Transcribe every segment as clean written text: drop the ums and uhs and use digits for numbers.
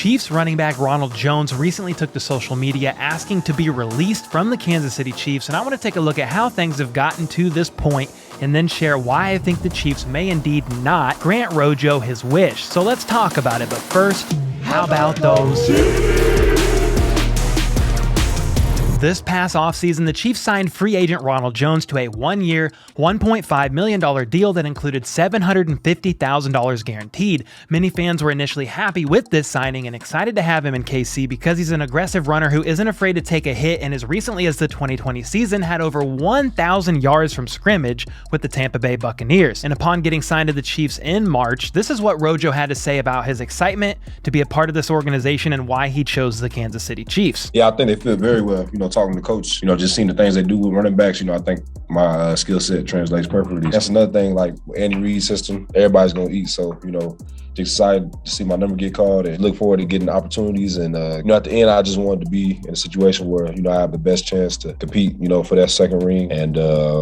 Chiefs running back Ronald Jones recently took to social media asking to be released from the Kansas City Chiefs, and I want to take a look at how things have gotten to this point and then share why I think the Chiefs may indeed not grant RoJo his wish. So let's talk about it, but first, how about those? This past offseason, the Chiefs signed free agent Ronald Jones to a one-year, $1.5 million deal that included $750,000 guaranteed. Many fans were initially happy with this signing and excited to have him in KC because he's an aggressive runner who isn't afraid to take a hit, and as recently as the 2020 season had over 1,000 yards from scrimmage with the Tampa Bay Buccaneers. And upon getting signed to the Chiefs in March, this is what RoJo had to say about his excitement to be a part of this organization and why he chose the Kansas City Chiefs. Yeah, I think they fit very well. Talking to coach, just seeing the things they do with running backs, I think my skill set translates perfectly. That's another thing, like Andy Reid's system, everybody's going to eat. So, excited to see my number get called and look forward to getting opportunities. And, at the end, I just wanted to be in a situation where, I have the best chance to compete, for that second ring and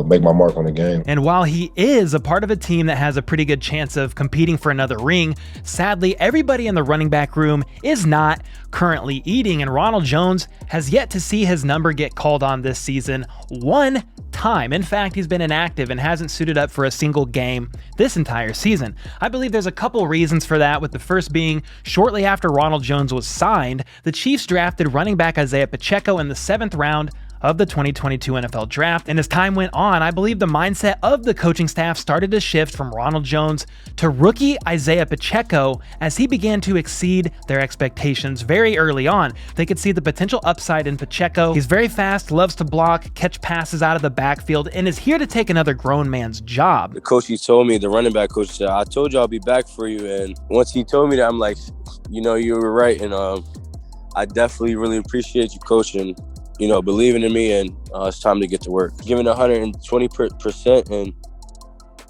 make my mark on the game. And while he is a part of a team that has a pretty good chance of competing for another ring, sadly, everybody in the running back room is not currently eating, and Ronald Jones has yet to see his number get called on this season one time. In fact, he's been inactive and hasn't suited up for a single game this entire season. I believe there's a couple reasons for that, with the first being shortly after Ronald Jones was signed, the Chiefs drafted running back Isaiah Pacheco in the 7th round of the 2022 NFL Draft, and as time went on, I believe the mindset of the coaching staff started to shift from Ronald Jones to rookie Isaiah Pacheco as he began to exceed their expectations very early on. They could see the potential upside in Pacheco. He's very fast, loves to block, catch passes out of the backfield, and is here to take another grown man's job. The coach, he told me, the running back coach said, I told you I'll be back for you, and once he told me that, I'm like, you were right, and I definitely really appreciate you, coach, and believing in me, and it's time to get to work. Giving 120% and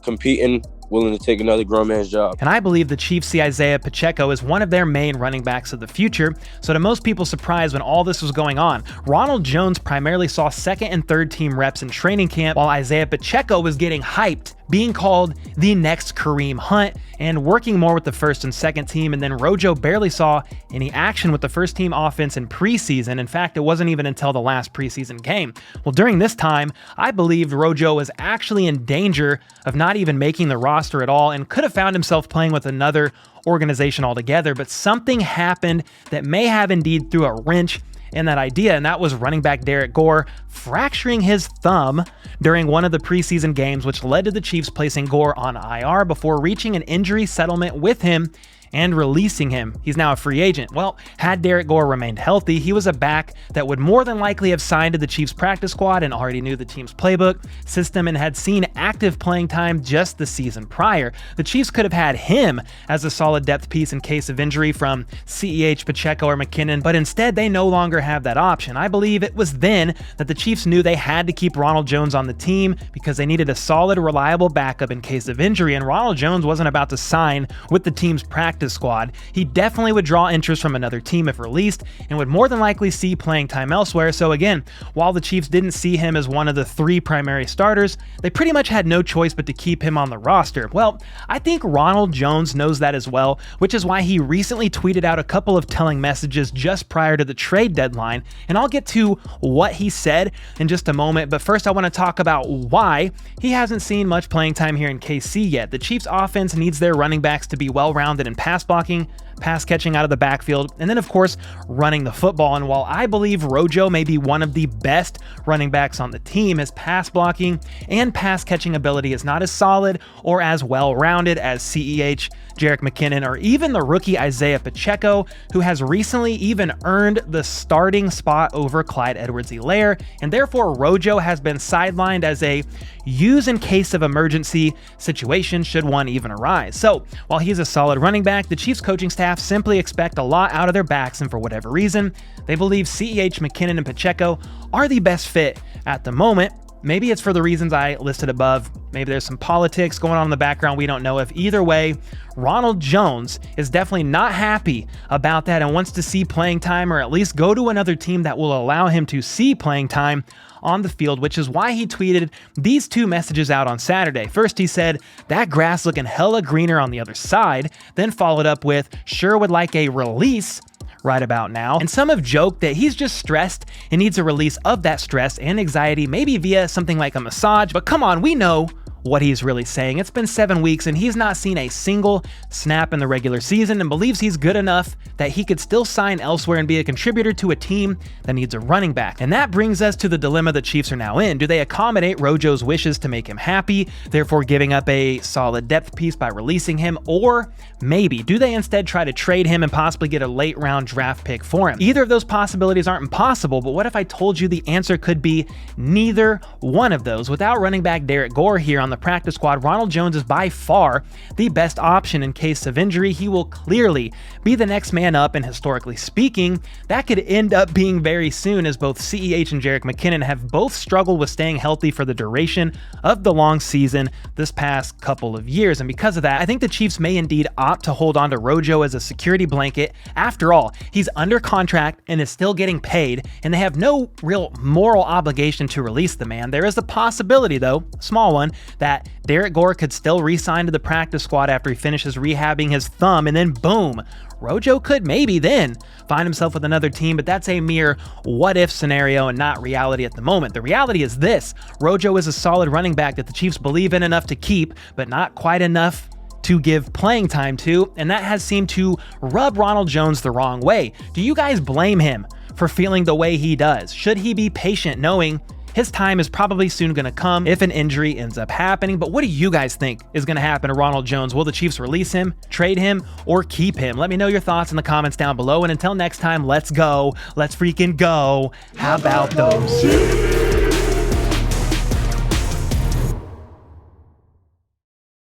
competing, willing to take another grown man's job. And I believe the Chiefs see Isaiah Pacheco as one of their main running backs of the future. So to most people's surprise, when all this was going on, Ronald Jones primarily saw second and third team reps in training camp, while Isaiah Pacheco was getting hyped, being called the next Kareem Hunt, and working more with the first and second team. And then RoJo barely saw any action with the first team offense in preseason. In fact, it wasn't even until the last preseason game. Well, during this time, I believed RoJo was actually in danger of not even making the roster at all and could have found himself playing with another organization altogether. But something happened that may have indeed threw a wrench in that idea, and that was running back Derrick Gore fracturing his thumb during one of the preseason games, which led to the Chiefs placing Gore on IR before reaching an injury settlement with him and releasing him. He's now a free agent. Well, had Derrick Gore remained healthy, he was a back that would more than likely have signed to the Chiefs practice squad and already knew the team's playbook, system, and had seen active playing time just the season prior. The Chiefs could have had him as a solid depth piece in case of injury from CEH, Pacheco, or McKinnon, but instead they no longer have that option. I believe it was then that the Chiefs knew they had to keep Ronald Jones on the team because they needed a solid, reliable backup in case of injury, and Ronald Jones wasn't about to sign with the team's practice squad. He definitely would draw interest from another team if released and would more than likely see playing time elsewhere. So again, while the Chiefs didn't see him as one of the 3 primary starters, they pretty much had no choice but to keep him on the roster. Well, I think Ronald Jones knows that as well, which is why he recently tweeted out a couple of telling messages just prior to the trade deadline, and I'll get to what he said in just a moment, but first I want to talk about why he hasn't seen much playing time here in KC yet. The Chiefs offense needs their running backs to be well-rounded in pass blocking, pass catching out of the backfield, and then of course running the football. And while I believe RoJo may be one of the best running backs on the team, his pass blocking and pass catching ability is not as solid or as well-rounded as CEH, Jerick McKinnon, or even the rookie Isaiah Pacheco, who has recently even earned the starting spot over Clyde Edwards-Helaire, and therefore RoJo has been sidelined as a use in case of emergency situation should one even arise. So while he's a solid running back, the Chiefs coaching staff simply expect a lot out of their backs, and for whatever reason, they believe CEH, McKinnon, and Pacheco are the best fit at the moment. Maybe it's for the reasons I listed above. Maybe there's some politics going on in the background we don't know of. Either way, Ronald Jones is definitely not happy about that and wants to see playing time, or at least go to another team that will allow him to see playing time on the field, which is why he tweeted these 2 messages out on Saturday. First, he said, "That grass looking hella greener on the other side," then followed up with, "Sure would like a release right about now. And some have joked that he's just stressed and needs a release of that stress and anxiety, maybe via something like a massage. But come on, we know what he's really saying. It's been 7 weeks and he's not seen a single snap in the regular season and believes he's good enough that he could still sign elsewhere and be a contributor to a team that needs a running back. And that brings us to the dilemma the Chiefs are now in. Do they accommodate RoJo's wishes to make him happy, therefore giving up a solid depth piece by releasing him? Or maybe do they instead try to trade him and possibly get a late round draft pick for him? Either of those possibilities aren't impossible, but what if I told you the answer could be neither one of those? Without running back Derrick Gore here on the practice squad, Ronald Jones is by far the best option in case of injury. He will clearly be the next man up, and historically speaking, that could end up being very soon, as both CEH and Jerick McKinnon have both struggled with staying healthy for the duration of the long season this past couple of years. And because of that, I think the Chiefs may indeed opt to hold on to RoJo as a security blanket. After all, he's under contract and is still getting paid, and they have no real moral obligation to release the man. There is a possibility, though, a small one, that Derrick Gore could still re-sign to the practice squad after he finishes rehabbing his thumb, and then boom, RoJo could maybe then find himself with another team, but that's a mere what-if scenario and not reality at the moment. The reality is this: RoJo is a solid running back that the Chiefs believe in enough to keep, but not quite enough to give playing time to, and that has seemed to rub Ronald Jones the wrong way. Do you guys blame him for feeling the way he does? Should he be patient, knowing his time is probably soon going to come if an injury ends up happening? But what do you guys think is going to happen to Ronald Jones? Will the Chiefs release him, trade him, or keep him? Let me know your thoughts in the comments down below. And until next time, let's go. Let's freaking go. How about those?